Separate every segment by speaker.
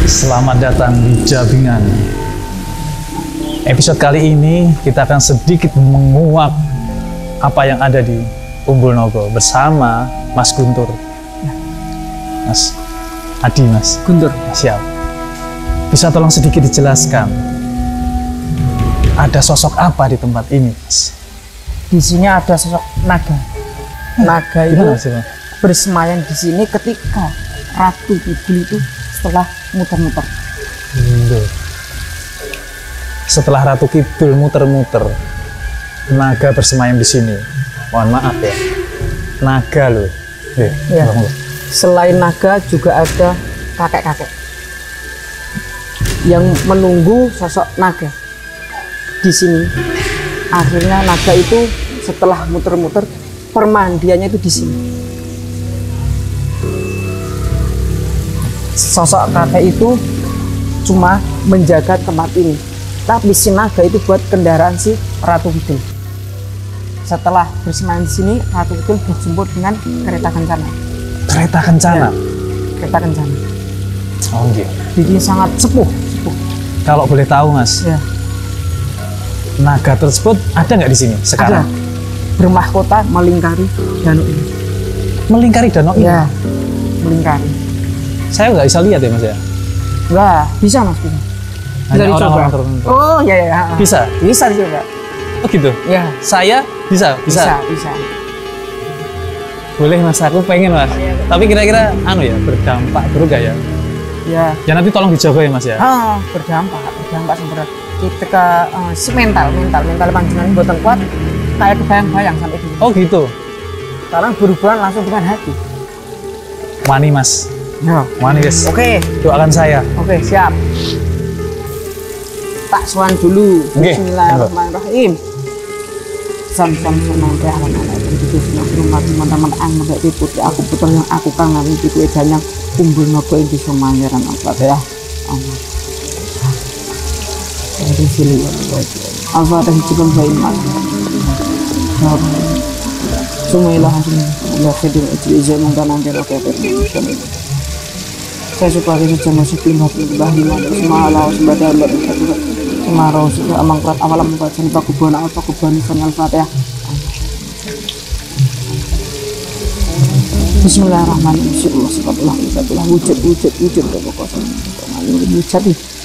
Speaker 1: Selamat datang di Jabingan. Episode kali ini kita akan sedikit menguak apa yang ada di Umbul Nogo bersama Mas Guntur. Mas Adi, Mas
Speaker 2: Guntur.
Speaker 1: Siap. Bisa tolong sedikit dijelaskan ada sosok apa di tempat ini, Mas?
Speaker 2: Di sini ada sosok naga. Naga itu bersemayam di sini ketika Ratu Kidul itu setelah muter-muter.
Speaker 1: Setelah Ratu Kidul muter-muter, naga bersemayam di sini. Mohon maaf ya, naga loh.
Speaker 2: Ya. Selain naga juga ada kakek-kakek yang menunggu sosok naga di sini. Akhirnya naga itu setelah muter-muter, permandiannya itu di sini. Sosok kakek itu cuma menjaga tempat ini, tapi si naga itu buat kendaraan si Ratu Kidul. Setelah bersemayam di sini, Ratu Kidul berjemput dengan kereta kencana.
Speaker 1: Kereta kencana?
Speaker 2: Ya, kereta kencana.
Speaker 1: Oh gitu.
Speaker 2: Jadi sangat sepuh.
Speaker 1: Kalau boleh tahu, Mas,
Speaker 2: Ya.
Speaker 1: naga tersebut ada nggak di sini sekarang?
Speaker 2: Ada. Bermahkota melingkari danau ini.
Speaker 1: Melingkari danau ini?
Speaker 2: Ya, melingkari.
Speaker 1: Saya nggak bisa lihat ya, Mas ya?
Speaker 2: Enggak, bisa Mas, bisa.
Speaker 1: Hanya
Speaker 2: Bisa dicoba.
Speaker 1: orang-orang tertentu.
Speaker 2: Oh, ya ya.
Speaker 1: Bisa?
Speaker 2: Bisa dicoba.
Speaker 1: Oh gitu?
Speaker 2: Ya.
Speaker 1: Saya bisa?
Speaker 2: Bisa, bisa.
Speaker 1: Boleh, Mas, aku pengen, Mas. Tapi kira-kira berdampak buruk gak ya?
Speaker 2: Ya.
Speaker 1: Ya nanti tolong dijaga ya, Mas ya?
Speaker 2: Berdampak sebenarnya. Ketika si mental panjenengan buatan kuat, kayak kebayang-bayang sampai dulu.
Speaker 1: Oh gitu?
Speaker 2: Sekarang berhubungan langsung dengan hati.
Speaker 1: Wani, Mas.
Speaker 2: Ya.
Speaker 1: Wani, guys.
Speaker 2: Oke.
Speaker 1: Doakan saya.
Speaker 2: Oke, siap. Tak suan dulu.
Speaker 1: Oke.
Speaker 2: Bismillahirrahmanirrahim. Sam-sam senang anak-anak itu rumah teman-teman anggap putri aku putar yang aku kangen itu edanya Umbul Nogo di Semangeran Al-Fatihah. Allah. Dari sini Al-Fatihah juga beriman. Sumailah hasil ya kedir ijazah mengkanan oke. Saya suka itu jam masuk lima bahima semua Allah sebagai Kemarau sudah amangkrat awalam membaca pakubana Al-Fatihah. Bismillahirrahmanirrahim. Wujud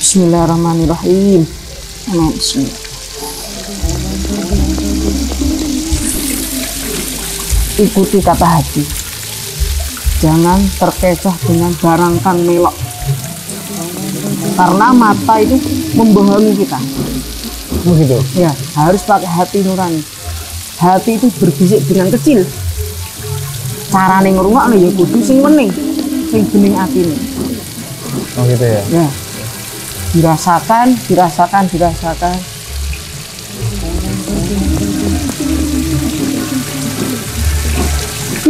Speaker 2: Bismillahirrahmanirrahim. Bismillah. Ikuti kata hati. Jangan terkecoh dengan barangkan melok. Karena mata itu membohongi kita.
Speaker 1: Begitu?
Speaker 2: Ya, harus pakai hati nurani. Hati itu berbisik dengan kecil. Carane ngrungokno ya kudu sing wening, sing bening atine.
Speaker 1: Oh gitu ya?
Speaker 2: Ya. Dirasakan.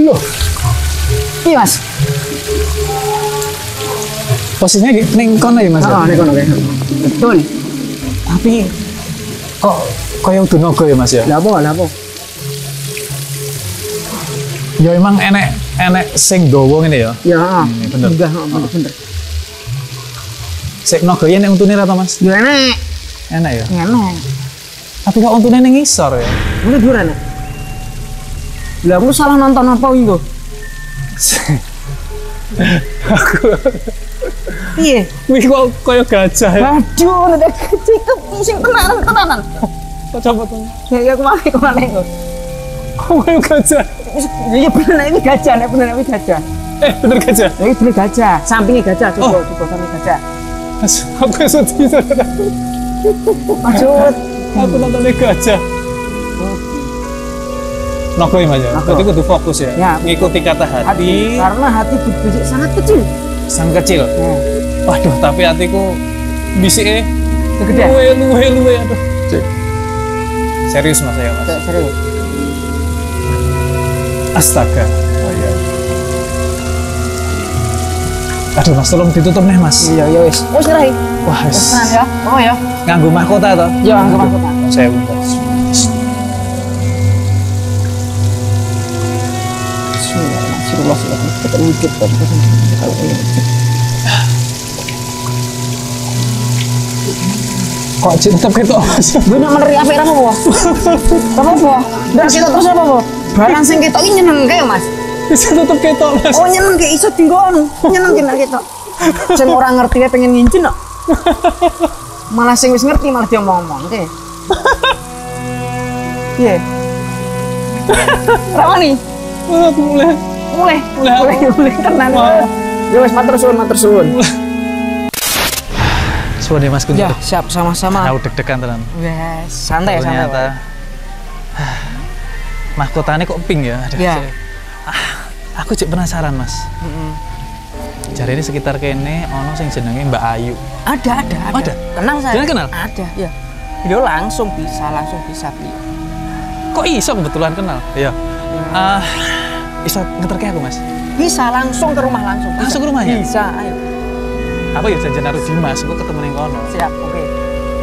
Speaker 2: Loh. Iya, Mas.
Speaker 1: Posisinya ning kono ya, Mas?
Speaker 2: Ning kono kae. Betul.
Speaker 1: Tapi kok koyo udah nogo ya, Mas ya?
Speaker 2: Lah apa?
Speaker 1: Ya emang enek sing dawa ngene ya.
Speaker 2: Ya,
Speaker 1: bener.
Speaker 2: Enggak, bener.
Speaker 1: Sik nogo yen untune ra to, Mas?
Speaker 2: Ya enek.
Speaker 1: Enak ya?
Speaker 2: Enek.
Speaker 1: Tapi kok untune ning ngisor ya?
Speaker 2: Mene dhuwur enek. Lah aku salah nonton apa iki, Iya.
Speaker 1: Wih kok koyo gajah ya?
Speaker 2: Aduh, nek cekep sing tenanan.
Speaker 1: Kok coba tuh?
Speaker 2: Ya kemana kok.
Speaker 1: Kok koyo gajah?
Speaker 2: Iya bener ini gajah, bener gajah.
Speaker 1: Bener gajah?
Speaker 2: Ini bener gajah, sampingnya gajah, coba samping gajah.
Speaker 1: Mas, aku sedih saudara.
Speaker 2: Maksud
Speaker 1: Aku nontonnya gajah. Nogo ya, Mas ya? Berarti kudu fokus ya?
Speaker 2: Ya.
Speaker 1: Ngikuti kata hati.
Speaker 2: Karena hati berbisik sangat kecil.
Speaker 1: Sangat kecil?
Speaker 2: Ya.
Speaker 1: Waduh, tapi hatiku bisiknya
Speaker 2: Gede.
Speaker 1: luwe, aduh. Serius, Mas ya, Mas?
Speaker 2: Serius.
Speaker 1: Astaga. Oh iya. Aduh, Mas, tolong ditutup nih, Mas.
Speaker 2: Iya, wis. Wis rai.
Speaker 1: Wah, wis.
Speaker 2: Tenan ya. Oh ya.
Speaker 1: Nganggo mahkota toh?
Speaker 2: Iya, nganggo mahkota.
Speaker 1: Saya buka.
Speaker 2: Bismillahirrahmanirrahim.
Speaker 1: Kok cek tetep ketok Mas?
Speaker 2: Banyak meneri apik ra apa? Apa? Ndak kita terus apa? Barang sing ketok iki nyenengke ya, Mas.
Speaker 1: Bisa tetep ketok Mas.
Speaker 2: Oh nyenengke iso dienggo anu. Nyenengke nek ketok. Sing ora ngerti wae pengen ngincin kok. Malah sing wis ngerti malah dia ngomong-ngomongke. Piye? Rawani. Mulai tenan. Ya wis matur suwun.
Speaker 1: Suwun ya Mas Guntur.
Speaker 2: Ya, siap sama-sama.
Speaker 1: Aku deg-degan tenan.
Speaker 2: Wes, santai.
Speaker 1: Ternyata mahkotanya kok pink ya?
Speaker 2: Ya.
Speaker 1: Aku cek penasaran Mas. Jari ini sekitar kene ono sing jenenge Mbak Ayu.
Speaker 2: Ada.
Speaker 1: Ada?
Speaker 2: Kenal saya.
Speaker 1: Jangan kenal?
Speaker 2: Ada, ya. Video langsung bisa Pi.
Speaker 1: Kok iso kebetulan kenal? Iya. Iso ngeterke aku Mas.
Speaker 2: Bisa langsung ke rumah langsung.
Speaker 1: Langsung ke rumahnya?
Speaker 2: Bisa, ayo.
Speaker 1: Aku ya janjian karo Dimas, aku ketemu ning kono.
Speaker 2: Siap, oke.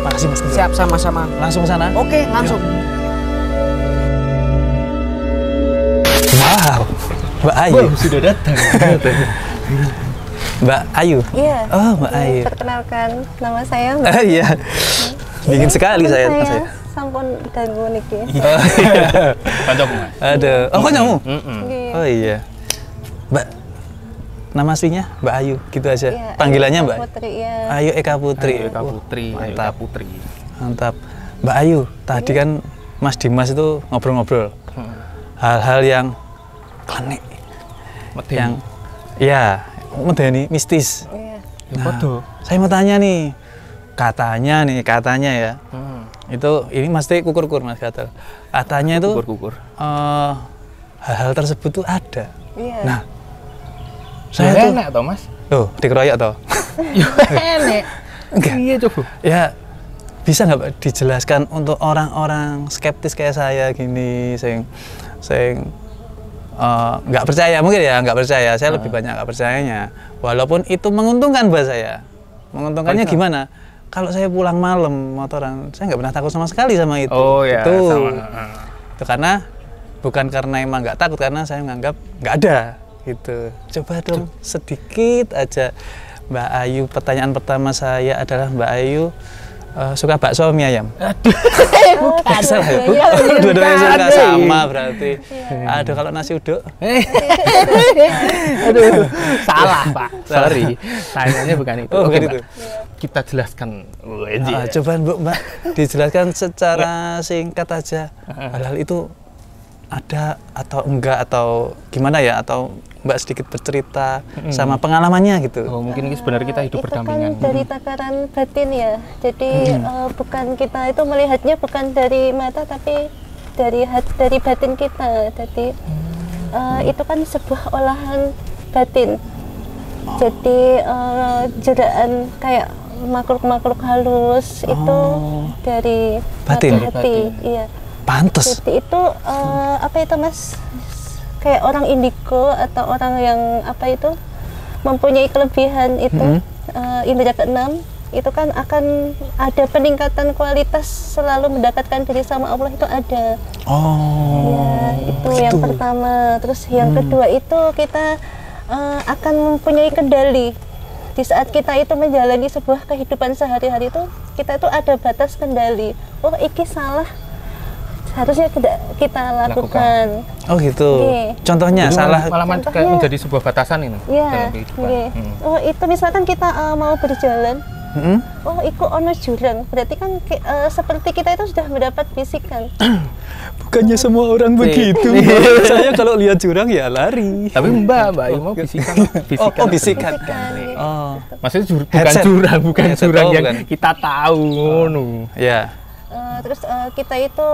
Speaker 1: Makasih Mas Guntur.
Speaker 2: Siap sama-sama.
Speaker 1: Langsung ke sana?
Speaker 2: Oke, langsung.
Speaker 1: Wow. Mbak Ayu.
Speaker 3: Sudah datang.
Speaker 1: Mbak Ayu.
Speaker 4: Iya.
Speaker 1: Oh, Mbak Ayu.
Speaker 4: Perkenalkan, nama saya Mbak.
Speaker 1: Iya. Dingin sekali saya.
Speaker 4: Sampun dangu niki.
Speaker 3: Kancamu, Mas.
Speaker 1: Aduh. Oh, kok nyamu?
Speaker 4: Nggih.
Speaker 1: Oh iya. Mbak, nama aslinya Mbak Ayu, gitu aja.
Speaker 4: Iya,
Speaker 1: Panggilannya
Speaker 4: Ayu
Speaker 1: Mbak?
Speaker 4: Putri, ya.
Speaker 1: Ayu Eka Putri.
Speaker 3: Eka Putri.
Speaker 1: Mantap.
Speaker 3: Eka Putri.
Speaker 1: Mantap. Mbak Ayu, tadi kan Mas Dimas itu ngobrol-ngobrol. Hal-hal yang klenik. Yang, ya, medeni, mistis.
Speaker 4: Iya.
Speaker 3: Foto.
Speaker 1: Saya mau tanya nih, katanya ya, itu ini mesti kukur-kukur Mas Gatel. Katanya itu
Speaker 3: Kukur-kukur.
Speaker 1: hal-hal tersebut tuh ada.
Speaker 4: Iya.
Speaker 1: Nah, saya tuh,
Speaker 3: enak toh, Mas?
Speaker 1: dikeroyok toh?
Speaker 3: Yo enak.
Speaker 1: Enggak.
Speaker 3: Iya, coba.
Speaker 1: Ya, bisa nggak Pak dijelaskan untuk orang-orang skeptis kayak saya gini, sing nggak percaya mungkin ya, nggak percaya. Saya lebih banyak nggak percayanya. Walaupun itu menguntungkan buat saya. Menguntungkannya gimana? Kalau saya pulang malam motoran, saya nggak pernah takut sama sekali sama itu.
Speaker 3: Oh ya,
Speaker 1: itu.
Speaker 3: sama.
Speaker 1: Itu karena bukan karena emang nggak takut, karena saya menganggap nggak ada gitu. Coba dong sedikit aja Mbak Ayu. Pertanyaan pertama saya adalah Mbak Ayu suka bakso mie ayam?
Speaker 4: Bukan.
Speaker 1: Salah ya?
Speaker 4: Iya,
Speaker 1: Dua-duanya suka sama berarti. Aduh, kalau nasi uduk?
Speaker 3: Aduh, salah, Pak. Sorry. Tanyanya bukan itu.
Speaker 1: Oh, bukan
Speaker 3: Oke,
Speaker 1: itu.
Speaker 3: Mbak. Kita jelaskan.
Speaker 1: Coba Mbak dijelaskan secara singkat aja. Hal-hal itu ada atau enggak atau gimana ya, atau Mbak sedikit bercerita sama pengalamannya gitu.
Speaker 3: Oh, mungkin sebenarnya kita hidup
Speaker 4: Itu
Speaker 3: berdampingan.
Speaker 4: kan dari takaran batin ya. Jadi bukan kita itu melihatnya bukan dari mata tapi dari batin kita. Jadi itu kan sebuah olahan batin. Jadi jeraan kayak makhluk-makhluk halus itu dari
Speaker 1: Batin.
Speaker 4: hati. Iya.
Speaker 1: Pantes.
Speaker 4: Jadi itu apa itu Mas? Kayak orang indigo atau orang yang apa itu mempunyai kelebihan itu indera keenam itu kan akan ada peningkatan kualitas, selalu mendekatkan diri sama Allah itu ada. Ya, itu
Speaker 1: gitu.
Speaker 4: yang pertama. Terus yang kedua itu kita akan mempunyai kendali. Di saat kita itu menjalani sebuah kehidupan sehari-hari itu kita itu ada batas kendali. Oh, iki salah, harusnya tidak kita lakukan.
Speaker 1: Oh gitu.
Speaker 4: Oke.
Speaker 1: Contohnya
Speaker 3: Jadi
Speaker 1: salah.
Speaker 3: malah kayak
Speaker 4: Contohnya.
Speaker 3: menjadi sebuah batasan ini
Speaker 4: Iya.
Speaker 3: dalam kehidupan.
Speaker 4: Oke. Oh, itu misalkan kita mau berjalan. Oh, iku ono jurang. Berarti kan seperti kita itu sudah mendapat bisikan.
Speaker 1: Bukannya semua orang begitu. Saya kalau lihat jurang ya lari.
Speaker 3: Tapi Mbak Ayu mau bisikan.
Speaker 1: Oh, bisikan.
Speaker 4: Bisikan.
Speaker 1: Oh,
Speaker 3: Maksudnya bukan
Speaker 1: Headset.
Speaker 3: bukan
Speaker 1: Headset,
Speaker 3: jurang
Speaker 1: oh,
Speaker 3: yang
Speaker 1: bukan.
Speaker 3: kita tahu ngono.
Speaker 1: ya.
Speaker 4: Terus kita itu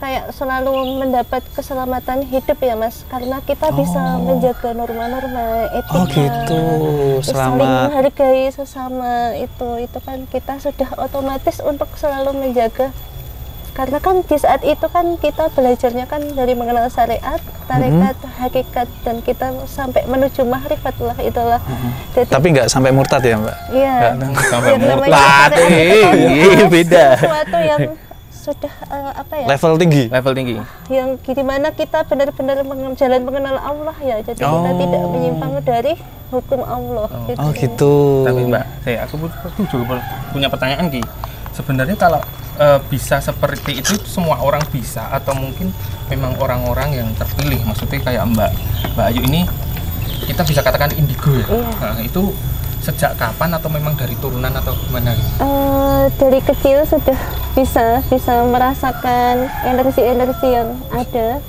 Speaker 4: kayak selalu mendapat keselamatan hidup ya Mas, karena kita bisa menjaga norma-norma etika.
Speaker 1: Oh gitu.
Speaker 4: Terus saling
Speaker 1: Selama
Speaker 4: menghargai sesama itu kan kita sudah otomatis untuk selalu menjaga, karena kan di saat itu kan kita belajarnya kan dari mengenal syariat, tarekat, hakikat, dan kita sampai menuju makrifat lah itulah. Jadi,
Speaker 1: tapi nggak sampai murtad ya Mbak?
Speaker 4: iya.
Speaker 3: Sampai
Speaker 4: Yang namanya
Speaker 3: murtad.
Speaker 4: syariat itu kan,
Speaker 3: Iya, beda.
Speaker 4: sesuatu yang sudah apa ya?
Speaker 1: Level tinggi.
Speaker 3: Level tinggi.
Speaker 4: Yang dimana kita benar-benar jalan mengenal Allah ya, jadi kita tidak menyimpang dari hukum Allah.
Speaker 1: Oh gitu.
Speaker 3: Tapi Mbak, aku juga punya pertanyaan Ki. Sebenarnya kalau bisa seperti itu semua orang bisa atau mungkin memang orang-orang yang terpilih, maksudnya kayak Mbak Ayu ini kita bisa katakan indigo ya. Nah, itu sejak kapan atau memang dari turunan atau gimana?
Speaker 4: Dari kecil sudah bisa merasakan energi-energi yang ada,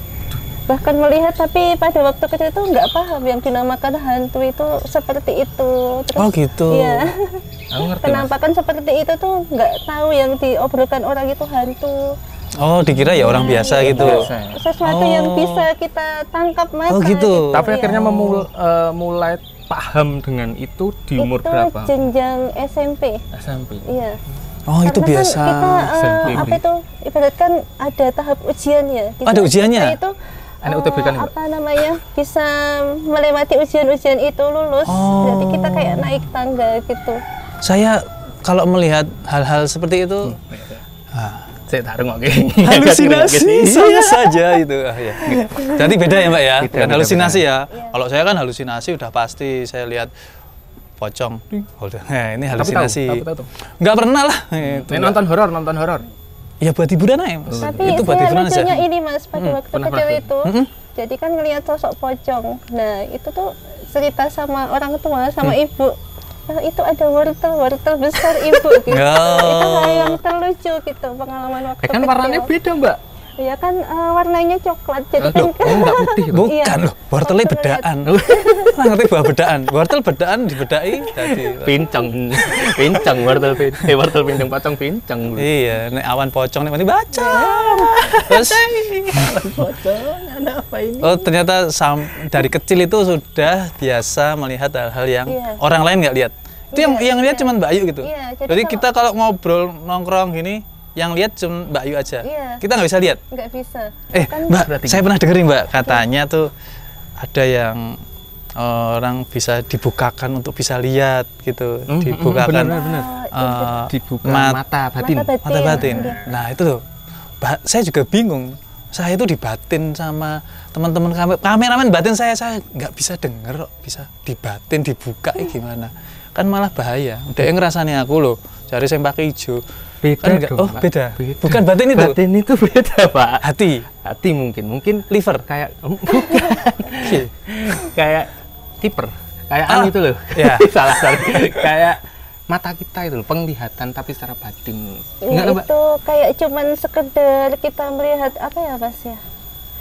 Speaker 4: bahkan melihat, tapi pada waktu kecil itu nggak paham yang dinamakan hantu itu seperti itu. Terus,
Speaker 1: oh gitu.
Speaker 4: Iya.
Speaker 3: Aku ngerti,
Speaker 4: Penampakan seperti itu tuh nggak tahu yang diobrolkan orang itu hantu.
Speaker 1: Oh, dikira ya orang biasa gitu.
Speaker 4: Sesuatu yang bisa kita tangkap mata.
Speaker 1: Oh gitu.
Speaker 3: Tapi akhirnya mulai paham dengan itu di umur
Speaker 4: itu
Speaker 3: berapa?
Speaker 4: jenjang SMP.
Speaker 3: SMP.
Speaker 4: Iya.
Speaker 1: Oh, itu
Speaker 4: Karena
Speaker 1: biasa.
Speaker 4: Kan kita
Speaker 3: SMP.
Speaker 4: apa itu ibaratkan ada tahap ujian ya. Di
Speaker 1: Ada
Speaker 4: saat
Speaker 1: ujiannya?
Speaker 4: kita itu
Speaker 3: Ada UTBK nih, Mbak?
Speaker 4: apa namanya, bisa melewati ujian-ujian itu lulus. Jadi kita kayak naik tangga gitu.
Speaker 1: Saya kalau melihat hal-hal seperti itu
Speaker 3: Saya taruh oke.
Speaker 1: halusinasi saya saja itu. Ya. Jadi beda ya Mbak ya,
Speaker 3: Beda,
Speaker 1: bukan
Speaker 3: beda,
Speaker 1: halusinasi
Speaker 3: beda.
Speaker 1: ya. Kalau saya kan halusinasi udah pasti saya lihat pocong. Ini halusinasi.
Speaker 3: Tahu.
Speaker 1: Nggak pernah lah. Itu
Speaker 3: Nonton horor.
Speaker 1: ya buat hiburan aja Mas.
Speaker 4: Tapi
Speaker 1: itu buat
Speaker 4: saya
Speaker 1: hiburan aja.
Speaker 4: lucunya ini Mas, pada waktu
Speaker 3: pernah
Speaker 4: kecil
Speaker 3: pernah.
Speaker 4: itu, jadi kan ngelihat sosok pocong. Nah itu tuh cerita sama orang tua, sama ibu. Oh, itu ada wortel besar ibu gitu. Itu hal yang terlucu gitu, pengalaman waktu
Speaker 3: Kan
Speaker 4: kecil.
Speaker 3: warnanya beda, Mbak.
Speaker 4: Ya kan warnanya coklat, jadi
Speaker 3: Loh,
Speaker 4: kan
Speaker 3: enggak putih, Mbak.
Speaker 1: Bukan
Speaker 4: Iya.
Speaker 1: loh, wortelnya
Speaker 4: Waktu
Speaker 1: bedaan. Nah, ngerti buah bedaan. Wortel bedaan dibedai tadi.
Speaker 3: Pincang wortel pincang pocong pincang.
Speaker 1: Iya, nek awan pocong nek mati baca. Terus
Speaker 3: Ada apa ini?
Speaker 1: oh ternyata dari kecil itu sudah biasa melihat hal-hal yang
Speaker 4: Iya.
Speaker 1: orang lain nggak lihat. Itu yang lihat cuma Mbak Ayu gitu.
Speaker 4: Iya,
Speaker 1: jadi
Speaker 4: jadi
Speaker 1: kita kalau ngobrol nongkrong gini, yang lihat cuma Mbak Ayu aja.
Speaker 4: Iya.
Speaker 1: Kita nggak bisa lihat.
Speaker 4: nggak bisa. Kan
Speaker 1: Mbak,
Speaker 3: berarti-
Speaker 1: saya pernah dengerin Mbak, katanya tuh ada yang orang bisa dibukakan untuk bisa lihat gitu, dibukakan
Speaker 3: benar. Dibuka mata batin.
Speaker 1: mata batin.
Speaker 4: Iya.
Speaker 1: Nah itu tuh, saya juga bingung. Saya itu dibatin sama teman-teman kameramen batin saya nggak bisa denger kok, bisa dibatin dibuka gimana? Kan malah bahaya. Dia ngerasani aku loh, cari saya pakai hijau.
Speaker 3: Beda
Speaker 1: Kan nggak-
Speaker 3: dong,
Speaker 1: oh
Speaker 3: Pak.
Speaker 1: beda.
Speaker 3: Beda.
Speaker 1: Bukan batin itu.
Speaker 3: Batin itu beda, Pak.
Speaker 1: Hati,
Speaker 3: Mungkin
Speaker 1: liver.
Speaker 3: kayak bukan. Kayak tiper. Kayak itu loh.
Speaker 1: Ya.
Speaker 3: salah. Kayak mata kita itu loh, penglihatan tapi secara batin.
Speaker 4: Ya,
Speaker 3: Enggak loh, Mbak?
Speaker 4: itu kayak cuman sekedar kita melihat apa ya Mas ya,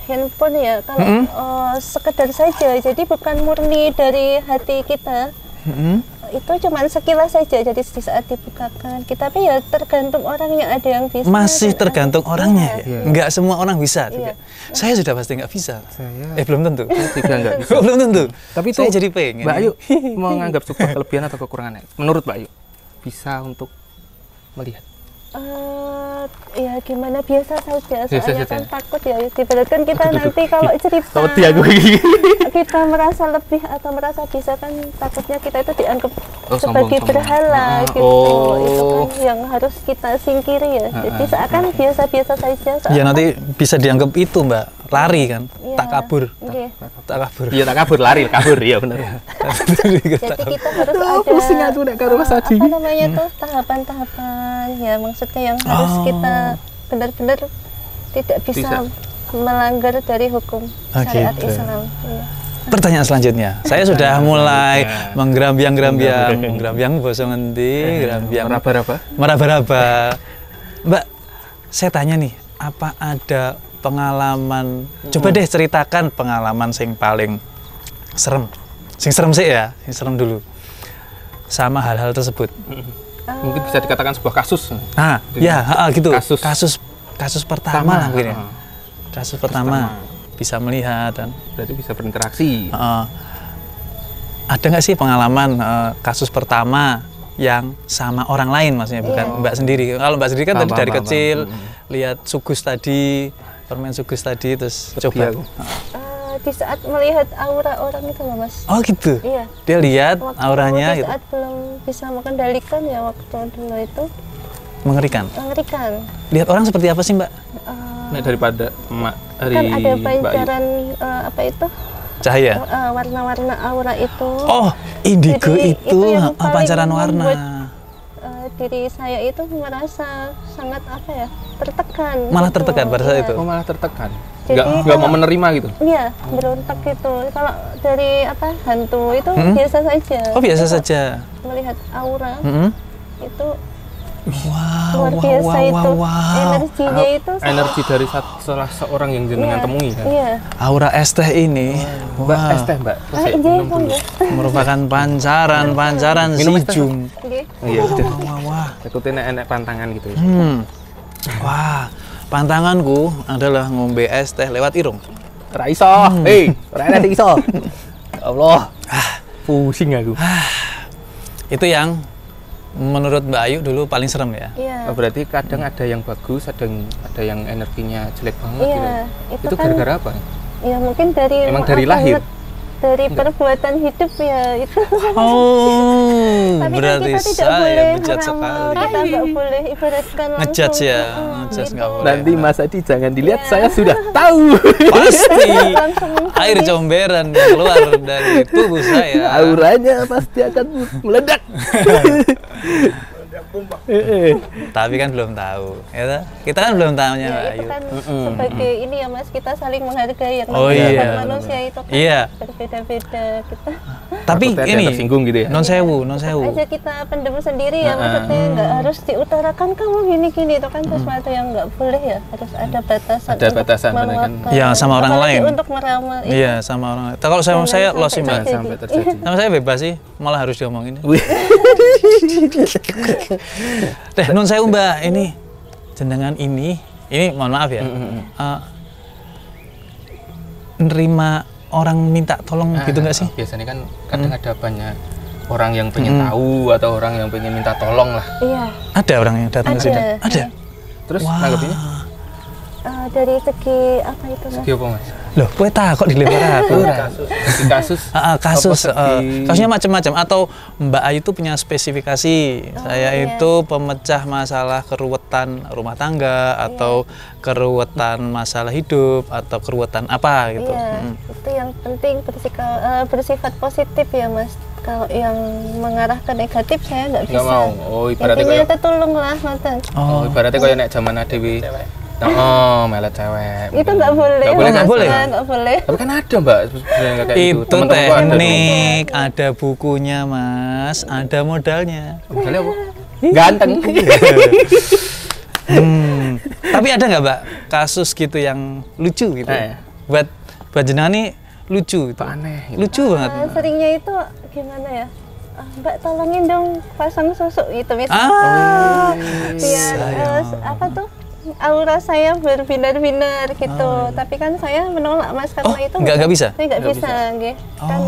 Speaker 4: handphone ya, kalau sekedar saja, jadi bukan murni dari hati kita. Itu cuman sekilas saja, jadi di saat dibukakan kita, tapi ya tergantung orangnya, ada yang bisa
Speaker 1: Masih
Speaker 4: dan
Speaker 1: tergantung
Speaker 4: ada-
Speaker 1: orangnya
Speaker 4: Iya.
Speaker 1: ya. Nggak semua orang bisa juga.
Speaker 4: Iya.
Speaker 1: Saya sudah pasti nggak bisa.
Speaker 3: Saya
Speaker 1: Belum tentu.
Speaker 3: tiga enggak bisa.
Speaker 1: Belum tentu.
Speaker 3: Tapi
Speaker 1: saya
Speaker 3: itu
Speaker 1: jadi pengen.
Speaker 3: Mbak Ayu menganggap sebuah kelebihan atau kekurangannya. Menurut Mbak Ayu bisa untuk melihat.
Speaker 4: Ya gimana, biasa saja,
Speaker 3: Biasa
Speaker 4: soalnya
Speaker 3: saja.
Speaker 4: kan takut ya, diberatkan kita nanti kalau cerita
Speaker 3: Tahu dia gue gini.
Speaker 4: kita merasa lebih atau merasa bisa, kan takutnya kita itu dianggap
Speaker 3: Oh,
Speaker 4: sebagai
Speaker 3: sombong.
Speaker 4: berhala gitu.
Speaker 3: Oh.
Speaker 4: Itu kan yang harus kita singkiri ya. Jadi seakan biasa-biasa saja.
Speaker 1: Ya nanti bisa dianggap itu Mbak, lari kan,
Speaker 4: Iya.
Speaker 1: tak kabur,
Speaker 4: Iya.
Speaker 1: tak kabur.
Speaker 3: Iya tak kabur, lari kabur, iya benar.
Speaker 4: Jadi kita harus ada
Speaker 3: pusing aku nek karo Mas Adi.
Speaker 4: apa namanya tuh, tahapan-tahapan ya, maksudnya yang harus kita benar-benar tidak bisa melanggar dari hukum syariat
Speaker 1: gitu.
Speaker 4: Islam. Iya.
Speaker 1: Pertanyaan selanjutnya, saya sudah mulai menggerambiang basa ngendi, gerambiang meraba-raba. Mbak, saya tanya nih, apa ada pengalaman? Coba deh ceritakan pengalaman sing paling serem, sing serem sih ya, sing serem dulu, sama hal-hal tersebut.
Speaker 3: Mungkin bisa dikatakan sebuah kasus.
Speaker 1: Nah, ya, gitu.
Speaker 3: Kasus
Speaker 1: Kasus pertama lah mungkin ya.
Speaker 3: Heeh.
Speaker 1: Kasus pertama bisa melihat dan
Speaker 3: Berarti bisa berinteraksi.
Speaker 1: ada nggak sih pengalaman kasus pertama yang sama orang lain, maksudnya bukan Mbak sendiri. Kalau Mbak sendiri kan tadi dari kecil lihat sugus tadi, permen sugus tadi, terus coba.
Speaker 4: Di saat melihat aura orang itu loh Mas.
Speaker 1: Oh gitu.
Speaker 4: Iya.
Speaker 1: Dia lihat
Speaker 4: Waktu
Speaker 1: auranya
Speaker 4: di
Speaker 1: gitu.
Speaker 4: saat belum bisa mengendalikan ya, waktu dulu itu
Speaker 1: Mengerikan.
Speaker 4: mengerikan.
Speaker 1: Lihat orang seperti apa sih Mbak?
Speaker 3: Nah, daripada dari
Speaker 4: Kan ada
Speaker 3: Mbak Ayu.
Speaker 4: pancaran apa itu,
Speaker 1: Cahaya.
Speaker 4: warna-warna aura itu.
Speaker 1: Oh, indigo
Speaker 4: Jadi
Speaker 1: itu
Speaker 4: yang paling
Speaker 1: pancaran warna.
Speaker 4: membuat, diri saya itu merasa sangat apa ya, tertekan.
Speaker 1: Malah
Speaker 4: gitu.
Speaker 1: tertekan pada saat
Speaker 4: Iya.
Speaker 1: itu.
Speaker 3: Oh, malah tertekan.
Speaker 4: Jadi
Speaker 3: Nggak mau menerima gitu.
Speaker 4: Iya, berontak gitu. Kalau dari apa hantu itu biasa saja.
Speaker 1: Oh, biasa
Speaker 4: Tapi
Speaker 1: saja.
Speaker 4: melihat aura
Speaker 1: Mm-mm.
Speaker 4: itu
Speaker 1: Wow,
Speaker 4: luar biasa itu. Energinya itu
Speaker 3: Energi dari salah seorang yang jenengan temui kan.
Speaker 4: Iya.
Speaker 1: Aura es teh ini,
Speaker 3: Mbak,
Speaker 1: wah,
Speaker 3: es teh, Mbak.
Speaker 4: Ah,
Speaker 3: Saya
Speaker 4: iya,
Speaker 3: minum dulu.
Speaker 4: Bang.
Speaker 1: merupakan pancaran
Speaker 3: Minum es teh,
Speaker 1: sijum.
Speaker 4: Oke.
Speaker 3: Iya, udah.
Speaker 1: Wah.
Speaker 3: Ikutin enek pantangan gitu ya.
Speaker 1: Wah, pantanganku adalah ngombe es teh lewat irung.
Speaker 3: Ra iso. Hei, ora enek iso. Ya Allah. Pusing aku.
Speaker 1: Itu yang menurut Mbak Ayu dulu paling serem ya.
Speaker 4: Iya.
Speaker 3: Oh, berarti kadang ada yang bagus, ada yang energinya jelek banget
Speaker 4: Iya,
Speaker 3: gitu.
Speaker 4: itu
Speaker 3: Itu
Speaker 4: kan-
Speaker 3: gara-gara apa?
Speaker 4: Ya mungkin dari
Speaker 3: Emang dari
Speaker 4: apa,
Speaker 3: lahir?
Speaker 4: dari perbuatan hidup ya itu.
Speaker 1: Oh,
Speaker 4: Tapi kan
Speaker 1: berarti
Speaker 4: kita tidak
Speaker 1: saya
Speaker 4: boleh
Speaker 1: bejat
Speaker 4: meramal,
Speaker 1: sekali.
Speaker 4: kita nggak boleh ibaratkan langsung.
Speaker 1: Ngejudge ya,
Speaker 4: Mm,
Speaker 1: ngejudge
Speaker 4: gitu.
Speaker 1: nggak boleh.
Speaker 3: Nanti Mas Adi jangan dilihat,
Speaker 4: Iya.
Speaker 3: saya sudah tahu.
Speaker 1: Pasti
Speaker 4: Langsung
Speaker 1: air comberan yang keluar dari tubuh saya.
Speaker 3: Auranya pasti akan meledak.
Speaker 1: Tapi kan belum tahu, ya toh? Kita kan belum tahunya Mbak
Speaker 4: Ya,
Speaker 1: Ayu.
Speaker 4: itu kan sebagai ini ya Mas, kita saling menghargai yang
Speaker 1: Oh,
Speaker 4: namanya
Speaker 1: iya.
Speaker 4: kan manusia itu kan
Speaker 1: Iya.
Speaker 4: berbeda-beda kita.
Speaker 1: Tapi
Speaker 3: Takutnya ada yang
Speaker 1: ini
Speaker 3: tersinggung gitu ya.
Speaker 1: non sewu.
Speaker 4: Aja kita pendem sendiri ya, maksudnya nggak harus diutarakan kamu gini-gini, itu kan sesuatu yang nggak boleh ya, harus ada batasan.
Speaker 3: Ada
Speaker 4: untuk
Speaker 3: batasan, benar kan?
Speaker 4: meluapkan.
Speaker 1: Ya, sama orang
Speaker 4: Apalagi
Speaker 1: lain.
Speaker 4: untuk meramal itu.
Speaker 1: Iya, sama orang. Kalau saya
Speaker 4: Jangan
Speaker 1: los sih
Speaker 4: sampai
Speaker 1: Mbak.
Speaker 3: Jangan sampai terjadi.
Speaker 1: Sama saya bebas sih, malah harus diomongin.
Speaker 3: Wih.
Speaker 1: Deh, nun sewu Mbak, ini jenengan ini mohon maaf ya. Nerima orang minta tolong gitu nggak sih?
Speaker 3: Biasanya kan kadang ada banyak orang yang pengen tahu atau orang yang pengen minta tolong lah.
Speaker 4: Iya.
Speaker 1: Ada orang yang datang ke sini?
Speaker 4: Ada.
Speaker 1: Ada.
Speaker 3: Terus
Speaker 1: Wah.
Speaker 3: nanggepinnya?
Speaker 4: Dari segi apa itu Mas?
Speaker 3: Segi apa Mas?
Speaker 1: Loh, kue takut dilempar aku.
Speaker 3: Segi kasus.
Speaker 1: Kasus
Speaker 3: Apa segi-
Speaker 1: kasusnya macam-macam atau Mbak Ayu itu punya spesifikasi. Saya
Speaker 4: iya.
Speaker 1: itu pemecah masalah keruwetan rumah tangga atau keruwetan masalah hidup atau keruwetan apa gitu.
Speaker 4: Iya, itu yang penting bersifat positif ya Mas. Kalau yang mengarah ke negatif saya nggak bisa.
Speaker 3: Nggak mau. Oh, ibaratnya
Speaker 4: Intinya
Speaker 3: kayak
Speaker 4: tertolonglah ngoten.
Speaker 3: oh, ibaratnya kayak nek zaman Dewi. Oh, melet cewek.
Speaker 4: Itu nggak boleh.
Speaker 3: Nggak boleh,
Speaker 4: Mas.
Speaker 1: nggak boleh?
Speaker 4: Nggak boleh.
Speaker 3: Tapi kan ada Mbak sebenarnya kayak gitu.
Speaker 1: Itu
Speaker 3: Teman-temanku ada.
Speaker 1: teknik, ada bukunya Mas, ada modalnya.
Speaker 3: Modalnya apa? Ganteng.
Speaker 1: Tapi ada nggak Mbak kasus gitu yang lucu gitu?
Speaker 3: Eh.
Speaker 1: Buat jenengan nih lucu itu.
Speaker 3: Aneh. Gitu.
Speaker 1: Lucu banget.
Speaker 4: Seringnya itu gimana ya? Mbak tolongin dong pasang susu gitu misalnya. Biar apa tuh? Aura saya berbinar-binar gitu. Tapi kan saya menolak Mas karena itu
Speaker 1: nggak bisa?
Speaker 4: Saya nggak bisa, nggih. Kan,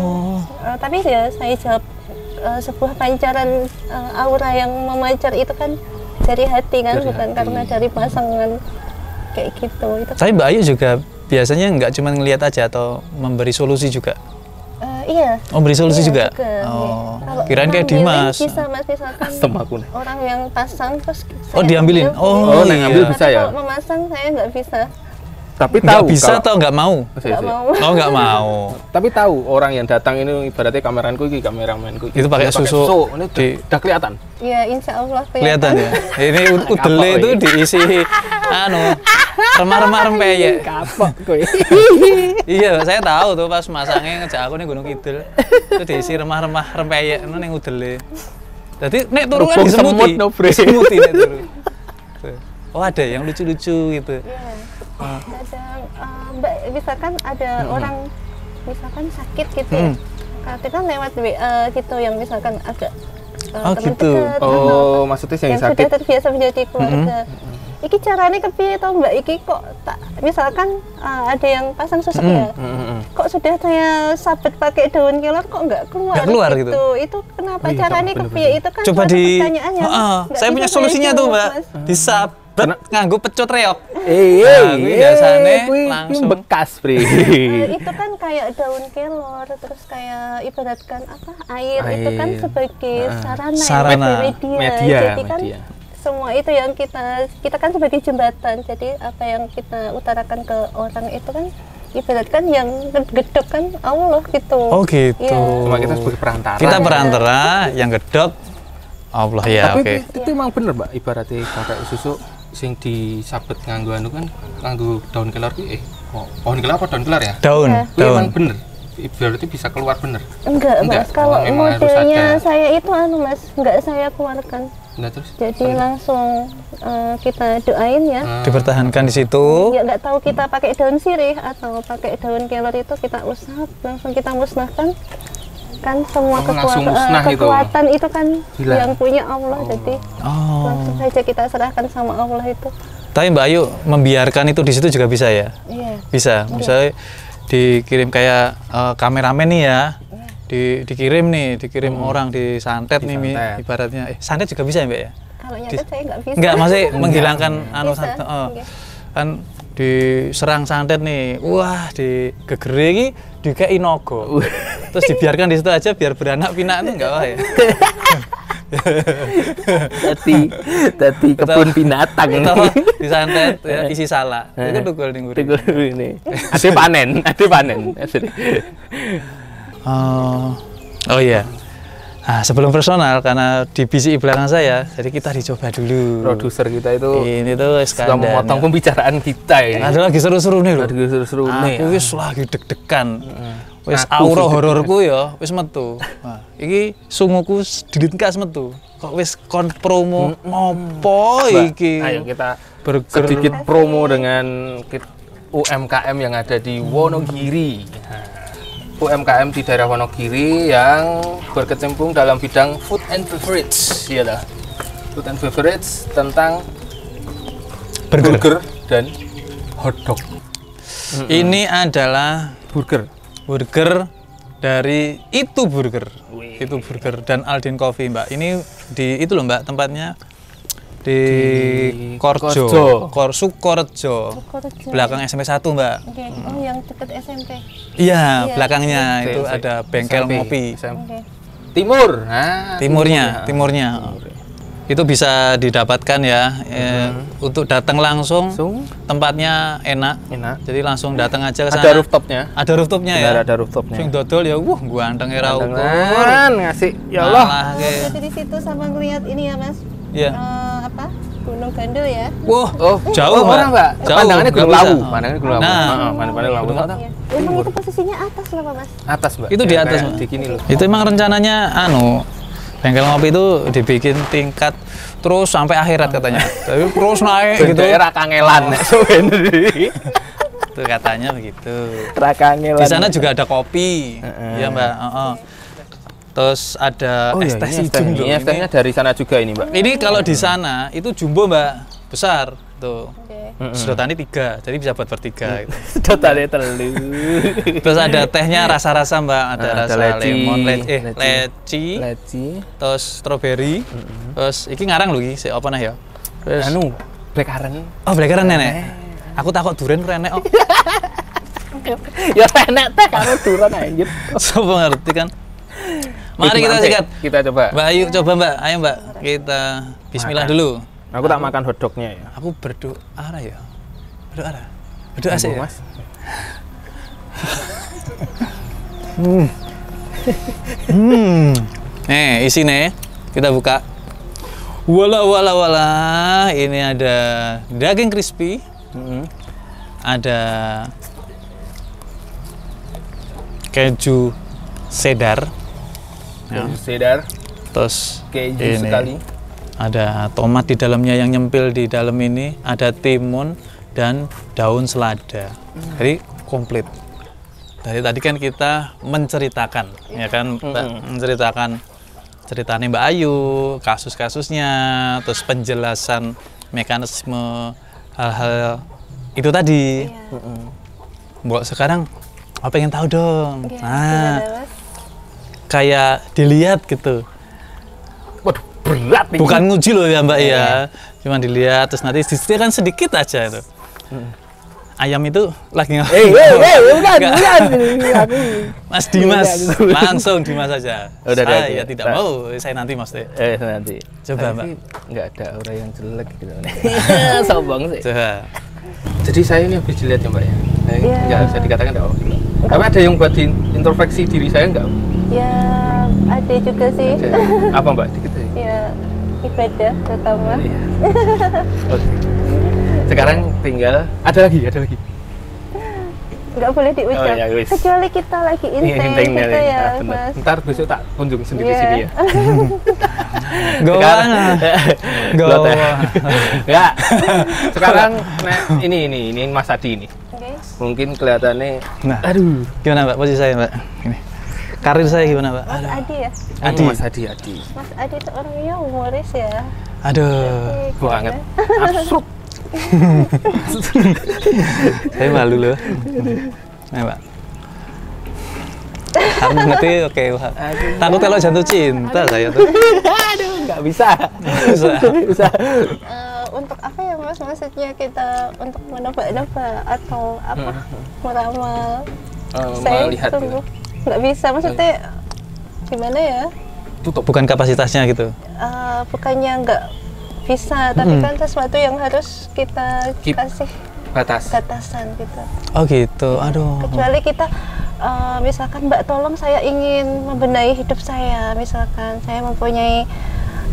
Speaker 4: tapi ya saya jawab sebuah pancaran aura yang memancar itu kan dari hati kan, bukan karena dari pasangan kayak gitu. Itu
Speaker 1: Tapi Mbak Ayu juga biasanya nggak cuma ngelihat aja atau memberi solusi juga.
Speaker 4: iya.
Speaker 1: Oh, beri solusi juga?
Speaker 4: Iya.
Speaker 1: Oh,
Speaker 4: Kalau
Speaker 1: kirain kayak
Speaker 4: ngambilin
Speaker 1: Dimas.
Speaker 4: Bisa Mas, misalkan
Speaker 3: Asem aku nih.
Speaker 4: orang yang pasang terus
Speaker 1: Oh, diambilin? Oh,
Speaker 3: Oh, yang
Speaker 1: iya.
Speaker 3: ngambil bisa
Speaker 4: Tapi
Speaker 3: ya?
Speaker 4: kalau memasang saya nggak bisa.
Speaker 3: Tapi
Speaker 1: Nggak
Speaker 3: tahu
Speaker 1: bisa
Speaker 3: kalau-
Speaker 1: atau nggak mau?
Speaker 4: Nggak mau.
Speaker 1: Oh, nggak mau.
Speaker 3: Tapi tahu orang yang datang ini ibaratnya kameranku ini, kameramenku ini.
Speaker 1: Itu pakai
Speaker 3: Dia
Speaker 1: susu
Speaker 3: ini
Speaker 1: di-
Speaker 3: udah kelihatan.
Speaker 4: Ya insya Allah
Speaker 1: Kelihatan ya. Ini udele
Speaker 3: Kapok,
Speaker 1: itu
Speaker 3: ya.
Speaker 1: diisi remah-remah rempeyek.
Speaker 3: Kapok kowe.
Speaker 1: Iya, saya tahu tuh pas masangnya ngejak aku nih Gunung Kidul. Itu diisi remah-remah rempeyek itu ning udele. Jadi nek turu kan
Speaker 3: Rupung
Speaker 1: disemuti.
Speaker 3: semut, no, bre.
Speaker 1: Disemuti nek turu. Oh, ada yang lucu-lucu gitu.
Speaker 4: Iya. Kadang Mbak misalkan ada orang misalkan sakit gitu ya. Kita kan lewat WA gitu yang misalkan agak
Speaker 1: Oh,
Speaker 4: teman
Speaker 1: gitu.
Speaker 4: dekat
Speaker 3: Oh,
Speaker 4: atau
Speaker 3: maksudnya
Speaker 4: yang
Speaker 3: yang sakit.
Speaker 4: sudah terbiasa menjadi keluarga. Iki caranya kepiye tau Mbak, iki kok tak misalkan ada yang pasang susu ya. Kok sudah saya sabet pakai daun kelor kok nggak keluar,
Speaker 1: Nggak keluar gitu?
Speaker 4: Itu kenapa
Speaker 3: Oh, iya,
Speaker 4: caranya
Speaker 3: bener-bener.
Speaker 4: kepiye itu kan
Speaker 1: Coba
Speaker 4: suatu
Speaker 1: di
Speaker 4: pertanyaan yang nggak
Speaker 1: saya punya
Speaker 4: bisa
Speaker 1: solusinya tuh,
Speaker 4: jawab,
Speaker 1: Mbak.
Speaker 4: Mas.
Speaker 1: Disabet nganggo pecut reok.
Speaker 3: Kuwi
Speaker 1: biasane langsung.
Speaker 3: bekas, Bre.
Speaker 4: Itu kan kayak daun kelor, terus kayak ibaratkan apa air itu kan
Speaker 3: Air.
Speaker 4: sebagai sarana,
Speaker 1: Sarana.
Speaker 3: Media,
Speaker 4: jadi kan
Speaker 3: media.
Speaker 4: semua itu yang kita kan sebagai jembatan, jadi apa yang kita utarakan ke orang itu kan ibaratkan yang gedok kan Allah gitu.
Speaker 1: Oh, gitu.
Speaker 4: Iya.
Speaker 3: Cuma kita sebagai perantara.
Speaker 1: Kita perantara yang gedok Allah ya,
Speaker 3: Tapi
Speaker 1: oke.
Speaker 3: itu emang bener Mbak, ibaratnya kakek susu sing disabet nganggo anu kan nganggo daun kelor ki pohon kelor apa daun kelor ya?
Speaker 1: Daun,
Speaker 4: Iya.
Speaker 3: Itu emang
Speaker 1: daun.
Speaker 3: bener. Berarti bisa keluar bener.
Speaker 4: Enggak,
Speaker 3: Enggak,
Speaker 4: Mas. Kalau
Speaker 3: memang harus
Speaker 4: modelnya
Speaker 3: ada.
Speaker 4: saya itu Mas, enggak saya keluarkan.
Speaker 3: Nah terus?
Speaker 4: Jadi langsung kita doain ya.
Speaker 1: Dipertahankan di situ.
Speaker 4: Ya nggak tahu kita pakai daun sirih atau pakai daun kelor itu kita usap langsung kita musnahkan kan semua
Speaker 3: langsung musnah itu.
Speaker 4: kekuatan itu kan
Speaker 3: Gila.
Speaker 4: yang punya Allah jadi
Speaker 1: Oh.
Speaker 4: langsung saja kita serahkan sama Allah itu.
Speaker 1: Tapi Mbak Ayu membiarkan itu di situ juga bisa ya?
Speaker 4: Iya.
Speaker 1: Bisa. Misalnya dikirim kayak kameramen nih ya. Dikirim orang disantet nih
Speaker 3: Disantet.
Speaker 1: ibaratnya. Santet juga bisa ya Mbak ya?
Speaker 4: Kalau nyatet saya nggak bisa.
Speaker 1: Enggak, maksudnya menghilangkan anu
Speaker 4: Bisa,
Speaker 1: santet.
Speaker 4: oke.
Speaker 1: Kan diserang santet nih. Wah, digegere iki dikei naga. Terus dibiarkan di situ aja biar beranak pinak itu enggak apa ya?
Speaker 3: Tadi kebun binatang
Speaker 1: Atau disantet ya, isi salak. Itu tukul ning nguri.
Speaker 3: ini. Ade panen.
Speaker 1: Oh iya. Nah, sebelum personal karena di bisi belakang saya, jadi kita dicoba dulu.
Speaker 3: Produser kita itu
Speaker 1: Ini tuh
Speaker 3: sudah
Speaker 1: skandal.
Speaker 3: memotong pembicaraan kita ya.
Speaker 1: Ada lagi seru-seru nih loh.
Speaker 3: Lagi seru-seru nih.
Speaker 1: Aku wis lagi deg-degan. Wis
Speaker 3: Aku
Speaker 1: aura
Speaker 3: sih
Speaker 1: hororku ya wis metu. Nah, iki sunguku dilintkas metu. Kok wis kon promo opo
Speaker 3: Mbak,
Speaker 1: iki?
Speaker 3: ayo kita
Speaker 1: Burger.
Speaker 3: sedikit promo dengan UMKM yang ada di Wonogiri. Nah, UMKM di daerah Wonogiri yang berkecimpung dalam bidang food and beverage, ya dah. Food and beverage tentang burger dan hotdog.
Speaker 1: Ini adalah
Speaker 3: Burger.
Speaker 1: burger dari Itu Burger. Itu Burger dan Aldin Coffee, Mbak. Ini di itu loh, Mbak, tempatnya di Korjo. Sukorejo.
Speaker 4: Sukorejo.
Speaker 1: Belakang SMP 1, Mbak.
Speaker 4: Oke. Oh yang dekat SMP.
Speaker 1: Iya,
Speaker 4: Iya.
Speaker 1: belakangnya itu
Speaker 3: SMP.
Speaker 1: ada bengkel
Speaker 3: SMP.
Speaker 1: ngopi.
Speaker 4: Oke.
Speaker 3: Timur. Nah,
Speaker 1: Timurnya. Itu bisa didapatkan ya untuk datang langsung. Tempatnya enak. Jadi langsung datang aja ke sana.
Speaker 3: Ada rooftopnya.
Speaker 1: Ada rooftopnya ya.
Speaker 3: Benar, ada rooftopnya.
Speaker 1: Sing dodol ya, wah ganteng era ukur.
Speaker 3: Dengan ngasih, ya Allah.
Speaker 1: Malah kayak-
Speaker 4: Jadi di situ sama ngeliat ini ya Mas.
Speaker 1: Iya.
Speaker 4: Apa? Gunung Gandul ya.
Speaker 1: Wah,
Speaker 3: Oh,
Speaker 1: jauh,
Speaker 3: orang Mbak.
Speaker 1: Jauh.
Speaker 3: Pandangannya Gunung
Speaker 1: nggak bisa.
Speaker 3: Lawu. Pandangannya Gunung Lawu.
Speaker 1: Nah,
Speaker 3: Pandangannya Lawu.
Speaker 4: Iya. Emang itu posisinya atas loh Pak Mas.
Speaker 3: Atas, Mbak.
Speaker 1: Itu di
Speaker 3: Ya,
Speaker 1: atas,
Speaker 3: kayak
Speaker 1: Mbak.
Speaker 3: di gini loh.
Speaker 1: itu emang rencananya bengkel ngopi itu dibikin tingkat terus sampai akhirat katanya. Tapi terus naik gitu.
Speaker 3: Daerah Kangelan.
Speaker 1: Itu katanya begitu.
Speaker 3: Kangelan.
Speaker 1: Di sana juga ada kopi. Iya, Mbak. Terus ada es teh Sijung loh.
Speaker 3: Ini es tehnya dari sana juga ini, Mbak.
Speaker 1: Ini kalau di sana itu jumbo, Mbak, besar tuh.
Speaker 4: Oke.
Speaker 1: Sedotannya 3, jadi bisa buat bertiga. Gitu.
Speaker 3: Sedotannya telu.
Speaker 1: Terus ada tehnya rasa-rasa, Mbak, ada
Speaker 3: Ada
Speaker 1: rasa
Speaker 3: leci.
Speaker 1: lemon,
Speaker 3: Leci.
Speaker 1: leci,
Speaker 3: Leci.
Speaker 1: terus strawberry, terus iki ngarang lho iki, sik apa nah ya? Terus
Speaker 3: Anu, blackcurrant.
Speaker 1: oh blackcurrant nenek. Aku takut duren renek kok.
Speaker 3: Ya enak teh karo duran anjir.
Speaker 1: Sopo ngerti kan? Mari kita sikat.
Speaker 3: Kita coba.
Speaker 1: Mbak Ayu coba, Mbak. Ayo, Mbak. Kita bismillah
Speaker 3: Makan.
Speaker 1: dulu.
Speaker 3: Aku tak makan hotdognya ya.
Speaker 1: Aku berdoa ya. Berdoa sih, ya?
Speaker 3: Mas.
Speaker 1: Nih, isinya kita buka. Wala. Ini ada daging crispy. Ada keju cheddar. Ya.
Speaker 3: Sedar,
Speaker 1: Terus
Speaker 3: keju
Speaker 1: ini
Speaker 3: sekali.
Speaker 1: ada tomat di dalamnya yang nyempil di dalam ini, ada timun dan daun selada. Jadi komplit. Dari tadi kan kita menceritakan, ya kan, Mbak, menceritakan ceritanya Mbak Ayu, kasus-kasusnya, terus penjelasan mekanisme hal-hal itu tadi. Mbak sekarang apa pengen tahu dong?
Speaker 4: Iya,
Speaker 1: Nah,
Speaker 4: gimana, Mas?
Speaker 1: kayak dilihat gitu.
Speaker 3: Waduh, berat nih.
Speaker 1: Bukan nguji loh ya Mbak ya, cuma dilihat terus nanti disediakan sedikit aja itu. Ayam itu lagi
Speaker 3: bukan. Aku.
Speaker 1: Mas Dimas, langsung Dimas saja.
Speaker 3: Udah,
Speaker 1: Saya
Speaker 3: udah.
Speaker 1: tidak mau, saya nanti Mas Teh.
Speaker 3: Nanti.
Speaker 1: Coba, Mbak.
Speaker 3: Enggak ada aura yang jelek gitu. Sombong sih.
Speaker 1: Coba.
Speaker 3: Jadi saya ini habis dilihat ya, Mbak ya.
Speaker 4: Iya.
Speaker 3: Enggak bisa dikatakan enggak apa. Tapi ada yang buat introspeksi diri saya enggak?
Speaker 4: Ya ada juga sih.
Speaker 3: Apa Mbak? Dikit aja.
Speaker 4: Ya ibadah terutama.
Speaker 3: Oke. Sekarang tinggal ada lagi.
Speaker 4: Nggak boleh diucap,
Speaker 3: Oh, ya, wis.
Speaker 4: kecuali kita lagi intens gitu ya, Mas.
Speaker 3: Ntar besok tak kunjung sendiri
Speaker 4: Iya.
Speaker 3: sini ya.
Speaker 1: Goa. Goa.
Speaker 3: Enggak. Sekarang ini Mas Adi ini.
Speaker 4: Oke.
Speaker 3: Mungkin kelihatannya
Speaker 1: Nah,
Speaker 3: aduh.
Speaker 1: gimana Mbak posisi saya Mbak? Ini. Karir saya gimana Mbak?
Speaker 4: Mas Adi ya?
Speaker 1: Adi.
Speaker 3: Mas Adi.
Speaker 4: Mas Adi itu orangnya humoris ya.
Speaker 1: Aduh,
Speaker 4: Jadi,
Speaker 3: Banget.
Speaker 4: gimana?
Speaker 3: Absurd.
Speaker 1: saya malu loh. Nah, Mbak. Aku ngerti, oke. Pak. Takut kalau jatuh cinta saya tuh.
Speaker 3: Aduh, nggak bisa.
Speaker 1: Bisa.
Speaker 4: Untuk apa ya Mas? Maksudnya kita untuk menebak-nebak atau apa? Meramal. Saya
Speaker 3: Melihat
Speaker 4: sungguh nggak bisa. Maksudnya gimana ya?
Speaker 3: tutup.
Speaker 1: Bukan kapasitasnya gitu.
Speaker 4: Bukannya nggak bisa, tapi kan sesuatu yang harus kita
Speaker 3: Keep.
Speaker 4: kasih
Speaker 3: Batas.
Speaker 4: batasan gitu.
Speaker 1: Oh gitu, aduh.
Speaker 4: Kecuali kita misalkan Mbak tolong saya ingin membenahi hidup saya, misalkan saya mempunyai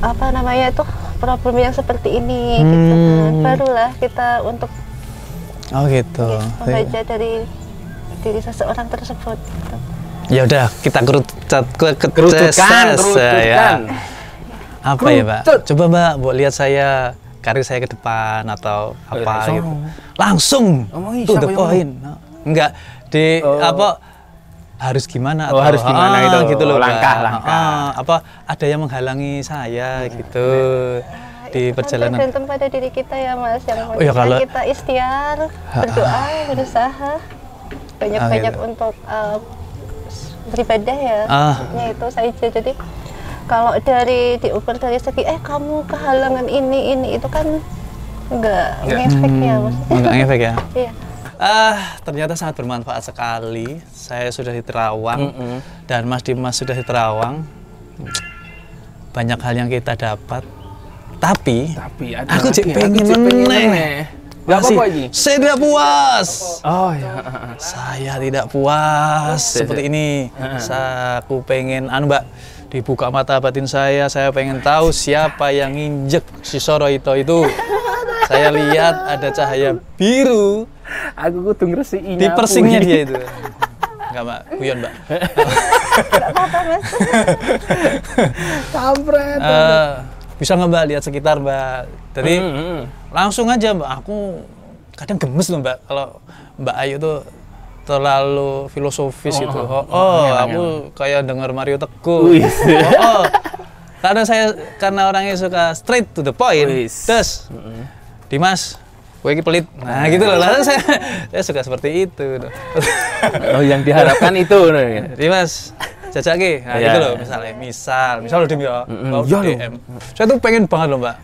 Speaker 4: apa namanya itu problem yang seperti ini gitu kan. Barulah kita untuk
Speaker 1: Oh gitu.
Speaker 4: membaca dari diri seseorang tersebut gitu.
Speaker 1: Ya udah, kita kerucutkan
Speaker 3: Kerucutkan.
Speaker 1: Apa ya, Mbak? Coba Mbak, buat lihat saya karir saya ke depan atau apa gitu. Langsung
Speaker 3: Ngomongin
Speaker 1: to the
Speaker 3: siapa yang
Speaker 1: point. Enggak di apa harus gimana
Speaker 3: Oh, harus gimana itu,
Speaker 1: gitu loh, Mbak.
Speaker 3: langkah-langkah.
Speaker 1: Apa ada yang menghalangi saya gitu di
Speaker 4: Itu kan
Speaker 1: perjalanan.
Speaker 4: tergantung pada diri kita ya Mas, yang
Speaker 1: Oh, ya, kalau-
Speaker 4: kita ikhtiar, berdoa, berusaha banyak-banyak
Speaker 1: gitu.
Speaker 4: untuk beribadah ya. Maksudnya itu saja. Jadi kalau diukur dari segi kamu kehalangan ini itu kan enggak ngefek ya Mas.
Speaker 1: Enggak ngefek ya.
Speaker 4: Iya.
Speaker 1: Ternyata sangat bermanfaat sekali. Saya sudah di Terawang dan Mas Dimas sudah di Terawang. Banyak hal yang kita dapat. Tapi
Speaker 3: ada
Speaker 1: aku
Speaker 3: lagi,
Speaker 1: cek pengen meneh.
Speaker 3: Gak
Speaker 1: Masih,
Speaker 3: apa-apa ini.
Speaker 1: saya tidak puas.
Speaker 3: Oh ya.
Speaker 1: Saya tidak puas seperti ini. Aku pengen Mbak, dibuka mata batin saya pengen tahu siapa yang nginjek si Soroito itu. Saya lihat ada cahaya biru
Speaker 3: Aku kudu ngresikinya.
Speaker 1: di persingnya dia itu. Enggak Mbak, guyon Mbak.
Speaker 4: Enggak apa-apa Mas.
Speaker 3: Kampret.
Speaker 1: Bisa nggak Mbak lihat sekitar Mbak? Jadi langsung aja Mbak, aku kadang gemes loh Mbak kalau Mbak Ayu tuh terlalu filosofis gitu. Aku kayak dengar Mario Teguh. Karena orangnya suka straight to the point. Terus, Dimas, gue ini pelit. Nah gitu loh. Lalu saya suka seperti itu.
Speaker 3: Oh yang diharapkan itu.
Speaker 1: Dimas, jajak ki. Nah gitu loh. Misal loh Dim ya. DM. Saya tuh pengen banget loh Mbak.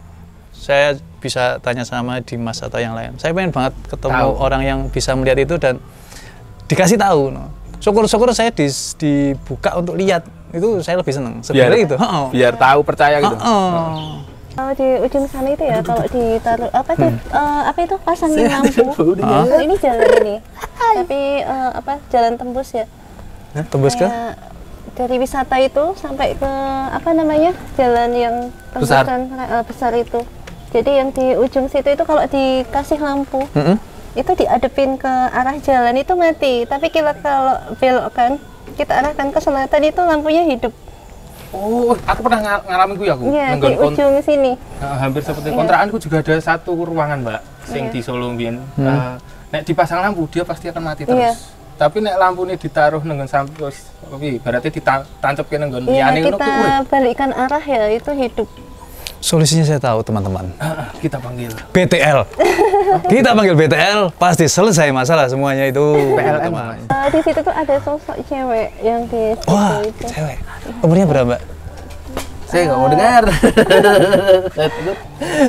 Speaker 1: Saya bisa tanya sama Dimas atau yang lain. Saya pengen banget ketemu orang yang bisa melihat itu dan dikasih tahu. Syukur-syukur saya dibuka untuk lihat. Itu saya lebih seneng. Sebenarnya gitu.
Speaker 3: Biar tahu percaya gitu.
Speaker 4: Kalau di ujung sana itu ya, kalau ditaruh apa itu pasangin lampu. Ini jalan ini. Tapi jalan tembus ya.
Speaker 1: Tembus ke?
Speaker 4: Kayak dari wisata itu sampai ke apa namanya? Jalan yang tembusan besar itu. Jadi yang di ujung situ itu kalau dikasih lampu, itu diadepin ke arah jalan itu mati. Tapi kita kalau belokkan, kita arahkan ke selatan itu lampunya hidup.
Speaker 3: Oh, aku pernah ngalamin gue ya aku.
Speaker 4: Iya, di ujung sini.
Speaker 3: Hampir seperti kontrakanku juga ada satu ruangan Mbak, sing di Solo mbiyen. Nek dipasang lampu dia pasti akan mati terus.
Speaker 4: Iya.
Speaker 3: Tapi nek lampu ini ditaruh nenggon sampai berarti ditancapke nenggon
Speaker 4: Iya,
Speaker 3: liyane ngono
Speaker 4: kita balikkan arah ya, itu hidup.
Speaker 1: Solusinya saya tahu teman-teman.
Speaker 3: Kita panggil
Speaker 1: BTL. Kita panggil BTL, pasti selesai masalah semuanya itu.
Speaker 3: PLN.
Speaker 4: Di situ tuh ada sosok cewek yang di situ
Speaker 1: Wah,
Speaker 4: itu.
Speaker 1: cewek. Umurnya berapa, Mbak?
Speaker 3: Saya nggak mau dengar.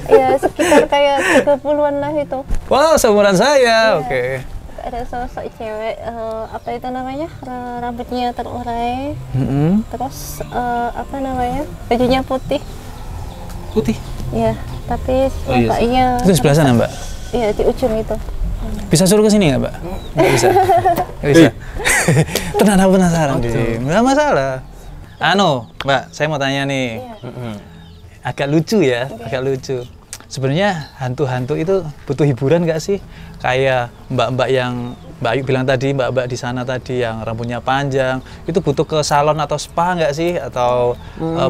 Speaker 4: Ya sekitar kayak 30-an lah itu.
Speaker 1: Wah, seumuran saya. Oke.
Speaker 4: Ada sosok cewek apa itu namanya? Rambutnya terurai. Terus apa namanya? Bajunya putih.
Speaker 3: Putih.
Speaker 4: Ya, tapi mukanya
Speaker 1: Itu sebelah sana, Mbak.
Speaker 4: Iya, di ujung itu.
Speaker 1: Bisa suruh ke sini nggak, Mbak? Nggak bisa. Nggak bisa. Tenang, aku penasaran. Nggak masalah. Mbak, saya mau tanya nih. agak lucu ya, agak lucu. Sebenarnya hantu-hantu itu butuh hiburan nggak sih? Kayak mbak-mbak yang Mbak Ayu bilang tadi, mbak-mbak di sana tadi yang rambutnya panjang, itu butuh ke salon atau spa nggak sih? Atau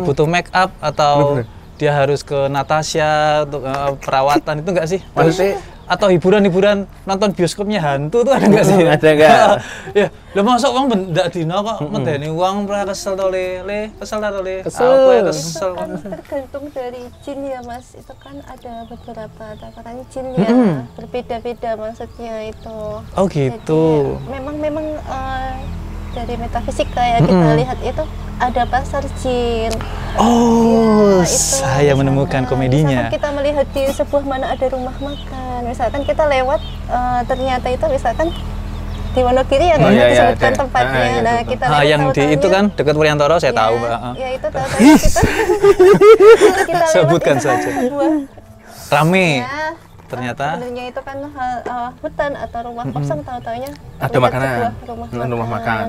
Speaker 1: butuh make up atau dia harus ke Natasha untuk perawatan itu nggak sih? Maksudnya atau hiburan-hiburan nonton bioskopnya hantu tuh ada nggak sih?
Speaker 5: Ada nggak?
Speaker 1: Ya, lo masuk uang benda dino kok medeni uang pernah kesel tau le, kesel tau le,
Speaker 5: Kesel.
Speaker 1: aku ya kesel.
Speaker 4: Kan tergantung dari jin ya Mas, itu kan ada beberapa takaran jin ya, berbeda-beda maksudnya itu.
Speaker 1: Oh gitu.
Speaker 4: Jadi, memang dari metafisika ya kita lihat itu ada pasar jin.
Speaker 1: Oh,
Speaker 4: Ya, itu
Speaker 1: saya menemukan komedinya.
Speaker 4: Misalkan kita melihat di sebuah mana ada rumah makan, misalkan kita lewat ternyata itu misalkan di Wonogiri ya
Speaker 5: Oh, iya, iya,
Speaker 4: disebutkan
Speaker 5: ada.
Speaker 4: tempatnya.
Speaker 5: Iya,
Speaker 4: Nah,
Speaker 5: betul.
Speaker 4: kita lewat
Speaker 1: Yang di
Speaker 4: tahu-taunya-
Speaker 1: itu kan dekat Wuryantoro saya
Speaker 4: Ya,
Speaker 1: tahu, Mbak.
Speaker 4: Ya itu tahu-taunya kita lewat
Speaker 1: Sebutkan
Speaker 4: itu kan
Speaker 1: saja.
Speaker 4: sebuah
Speaker 1: Rame.
Speaker 4: ya,
Speaker 1: Ternyata
Speaker 4: sebenarnya itu kan hutan atau rumah kosong, tahu-taunya
Speaker 5: Ada
Speaker 4: terlihat
Speaker 5: makanan.
Speaker 4: sebuah
Speaker 5: Rumah makan.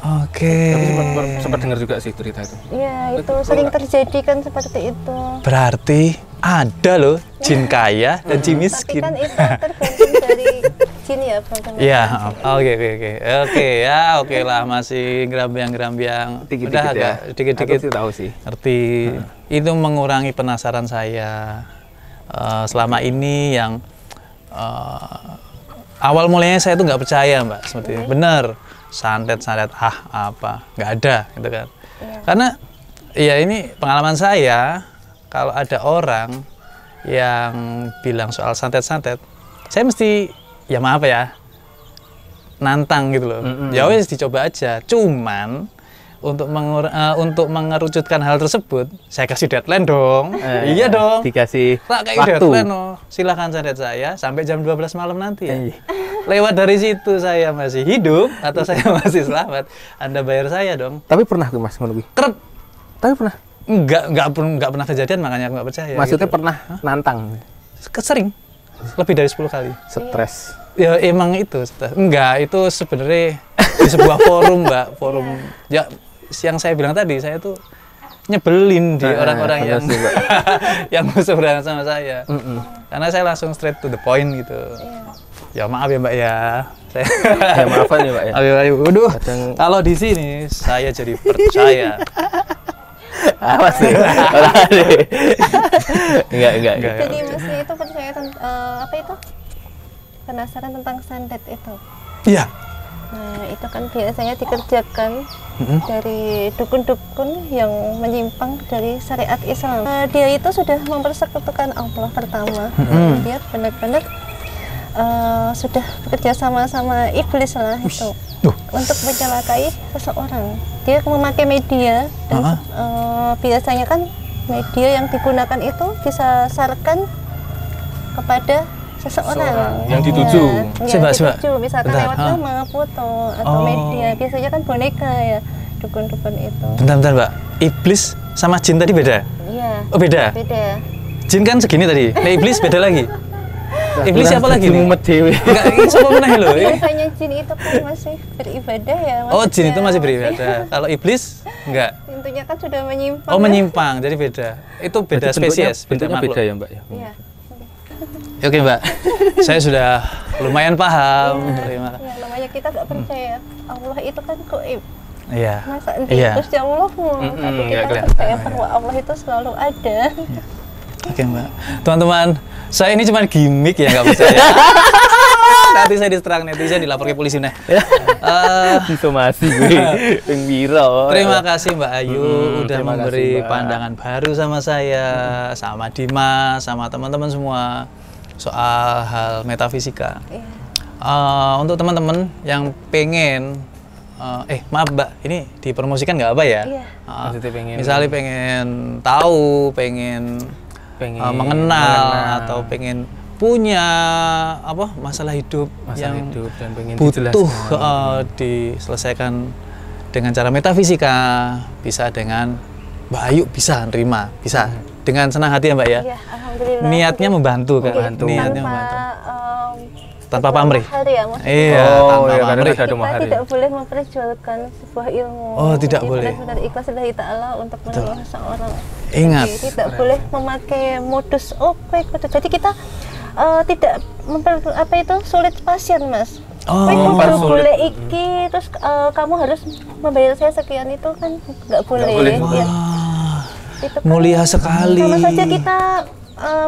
Speaker 1: Oke.
Speaker 5: Tapi sempat dengar juga sih cerita itu.
Speaker 4: Iya, itu sering terjadi kan seperti itu.
Speaker 1: Berarti ada loh jin kaya dan jin
Speaker 4: Tapi
Speaker 1: miskin.
Speaker 4: kan itu tergantung dari jin ya, Bang.
Speaker 1: Iya, oke ya, oke lah masih gerambiang-gerambiang.
Speaker 5: Dikit-dikit
Speaker 1: Udah
Speaker 5: ya.
Speaker 1: agak dikit-dikit
Speaker 5: Aku sih tahu sih.
Speaker 1: ngerti. Itu mengurangi penasaran saya selama ini yang awal mulanya saya tuh nggak percaya Mbak, seperti itu. Bener, santet-santet apa, nggak ada gitu kan. Karena ya ini pengalaman saya, kalau ada orang yang bilang soal santet-santet, saya mesti ya maaf ya, nantang gitu loh. Ya wes dicoba aja. Cuman untuk mengerucutkan hal tersebut, saya kasih deadline dong. Iya dong.
Speaker 5: Dikasih
Speaker 1: Tak kayak
Speaker 5: waktu.
Speaker 1: deadline loh. Silahkan santet saya sampai jam 12 malam nanti ya. Lewat dari situ saya masih hidup atau saya masih selamat, Anda bayar saya dong.
Speaker 5: Tapi pernah tuh Mas ngono kuwi?
Speaker 1: Keret.
Speaker 5: Tapi pernah.
Speaker 1: Enggak pernah kejadian, makanya aku nggak percaya.
Speaker 5: Maksudnya
Speaker 1: gitu.
Speaker 5: pernah nantang,
Speaker 1: Sering. Lebih dari 10 kali.
Speaker 5: stres.
Speaker 1: Ya emang itu. Enggak, itu sebenarnya di sebuah forum, Mbak. Forum. Ya yang saya bilang tadi, saya tuh nyebelin di orang-orang
Speaker 5: benar
Speaker 1: yang
Speaker 5: sih, Mbak.
Speaker 1: yang berseberangan sama saya. Karena saya langsung straight to the point gitu. Ya maaf ya Mbak ya. Saya
Speaker 5: Ya maafan ya Pak ya.
Speaker 1: ayo. Waduh.
Speaker 5: Kadang-
Speaker 1: Kalau di sini saya jadi percaya.
Speaker 5: Awas sih. Enggak.
Speaker 4: Jadi masih itu percaya apa itu? Penasaran tentang santet itu.
Speaker 1: Iya.
Speaker 4: Nah, itu kan biasanya dikerjakan dari dukun-dukun yang menyimpang dari syariat Islam. Dia itu sudah mempersekutukan Allah pertama. Dia benar-benar sudah bekerja sama iblis lah itu untuk mencelakai seseorang. Dia memakai media dan biasanya kan media yang digunakan itu disasarkan kepada seseorang
Speaker 5: yang dituju.
Speaker 1: Coba.
Speaker 4: dituju, misalkan
Speaker 1: Bentar,
Speaker 4: lewat nama, foto atau media. Biasanya kan boneka ya, dukun-dukun itu.
Speaker 1: Bentar Mbak. Iblis sama jin tadi beda?
Speaker 4: Iya.
Speaker 1: Oh beda?
Speaker 4: Beda.
Speaker 1: Jin kan segini tadi. Nah iblis beda lagi. Iblis siapa lagi nih?
Speaker 5: Mumet dewe.
Speaker 1: Enggak, ini siapa meneh lho? Ini.
Speaker 4: Biasanya jin itu kan masih beribadah ya.
Speaker 1: Oh, jin itu masih
Speaker 4: maksudnya.
Speaker 1: beribadah. Kalau iblis enggak.
Speaker 4: Intinya kan sudah menyimpang.
Speaker 1: Oh, menyimpang. Jadi beda. Itu beda spesies,
Speaker 5: Bentuknya
Speaker 1: makhluk.
Speaker 5: beda ya Mbak ya.
Speaker 4: Iya.
Speaker 1: Oke, Mbak. Saya sudah lumayan paham. Terima kasih.
Speaker 4: Ya, namanya kita nggak percaya Allah itu kan goib.
Speaker 1: Iya.
Speaker 4: Masa nanti
Speaker 1: Iya.
Speaker 4: Gusti Allah tapi
Speaker 5: nggak
Speaker 4: kita
Speaker 5: kelihatan.
Speaker 4: percaya bahwa Allah itu selalu ada.
Speaker 1: Oke, Mbak. Teman-teman, saya ini cuma gimmick ya, nggak percaya. Nanti saya diserang netizen, dilapor ke polisi nih.
Speaker 5: Disomasi gue. Ping biro.
Speaker 1: Terima kasih Mbak Ayu udah
Speaker 5: terima kasih,
Speaker 1: memberi
Speaker 5: Mbak.
Speaker 1: pandangan baru sama saya, sama Dimas, sama teman-teman semua soal hal metafisika.
Speaker 4: Iya.
Speaker 1: Untuk teman-teman yang pengen, maaf Mbak, ini dipromosikan nggak apa ya?
Speaker 4: Iya.
Speaker 5: Maksudnya pengen-
Speaker 1: Misalnya pengen tahu, pengen mengenal, atau pengen punya apa masalah hidup
Speaker 5: Masalah
Speaker 1: yang
Speaker 5: hidup dan pengen
Speaker 1: butuh
Speaker 5: dijelaskan.
Speaker 1: diselesaikan dengan cara metafisika, bisa dengan Mbak Ayu, bisa nerima, bisa dengan senang hati ya Mbak ya.
Speaker 4: Iya, alhamdulillah.
Speaker 1: Niatnya membantu kan?
Speaker 5: Membantu.
Speaker 1: Niatnya
Speaker 4: Tanpa
Speaker 1: membantu. tanpa pamrih.
Speaker 4: Mahar ya, Mas.
Speaker 1: Iya,
Speaker 5: Oh,
Speaker 1: tanpa
Speaker 5: iya, karena
Speaker 1: pamrih.
Speaker 5: ada
Speaker 4: Kita
Speaker 5: mahar ya.
Speaker 4: tidak boleh memperjualkan sebuah ilmu.
Speaker 1: Oh, tidak
Speaker 4: Jadi
Speaker 1: boleh.
Speaker 4: benar-benar ikhlas lillahi ta'ala untuk menolong seseorang.
Speaker 1: Ingat.
Speaker 4: Jadi tidak boleh memakai modus baik betul. Jadi kita tidak sulit pasien, Mas.
Speaker 1: Oh,
Speaker 4: Kudu boleh iki terus kamu harus membayar saya sekian, itu kan nggak boleh. Ya.
Speaker 1: Wah,
Speaker 4: Itu kan
Speaker 1: mulia sekali.
Speaker 4: sama saja kita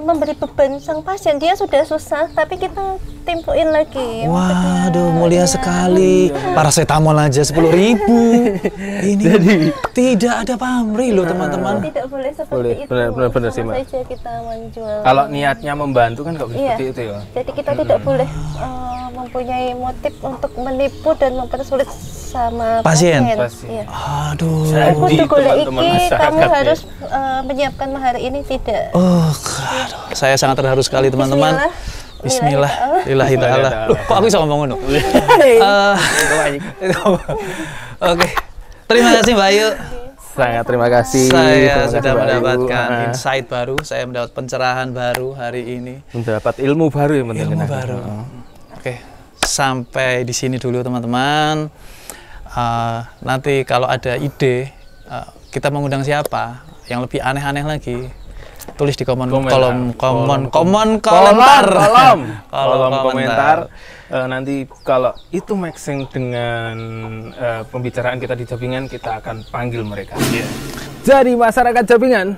Speaker 4: memberi beban sang pasien, dia sudah susah tapi kita timpuin lagi.
Speaker 1: Waduh, mulia sekali. Paracetamol aja 10.000. Ini tidak ada pamrih loh teman-teman.
Speaker 4: Tidak boleh seperti
Speaker 5: Boleh,
Speaker 4: itu.
Speaker 5: benar sih,
Speaker 4: Sama
Speaker 5: Mbak.
Speaker 4: saja kita menjual.
Speaker 5: Kalau niatnya membantu kan nggak boleh
Speaker 4: Iya.
Speaker 5: seperti itu ya.
Speaker 4: Jadi kita tidak boleh mempunyai motif untuk menipu dan mempersulit sama
Speaker 1: Pasien.
Speaker 4: Iya.
Speaker 1: Aduh.
Speaker 5: Jadi,
Speaker 4: Kudu golek
Speaker 5: teman-teman
Speaker 4: iki,
Speaker 5: masyarakat
Speaker 4: kamu
Speaker 5: ya.
Speaker 4: harus menyiapkan mahar ini, tidak.
Speaker 1: Oh, aduh. Saya sangat terharu sekali teman-teman. Bismillah, lillahi ta'ala. Loh, kok aku bisa ngomong ngono? Oke. Terima kasih Mbak Ayu.
Speaker 5: Sangat terima kasih.
Speaker 1: Saya
Speaker 5: Terima kasih,
Speaker 1: sudah
Speaker 5: Mbak Ayu.
Speaker 1: mendapatkan
Speaker 5: Ah,
Speaker 1: insight baru, saya mendapat pencerahan baru hari ini.
Speaker 5: mendapat ilmu baru yang penting.
Speaker 1: Ilmu baru. Oke, sampai di sini dulu teman-teman. Nanti kalau ada ide kita mengundang siapa yang lebih aneh-aneh lagi, tulis di kolom
Speaker 5: komentar. Nanti kalau itu matching dengan pembicaraan kita di Jabingan, kita akan panggil mereka. Jadi masyarakat Jabingan,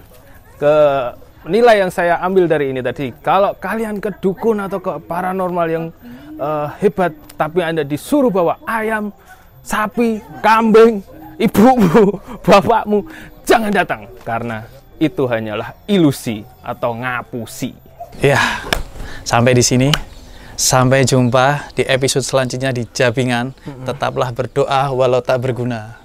Speaker 5: nilai yang saya ambil dari ini tadi, kalau kalian ke dukun atau ke paranormal yang hebat, tapi Anda disuruh bawa ayam, sapi, kambing, ibumu, bapakmu, jangan datang, karena itu hanyalah ilusi atau ngapusi.
Speaker 1: Ya, sampai di sini. Sampai jumpa di episode selanjutnya di Jabingan. Tetaplah berdoa walau tak berguna.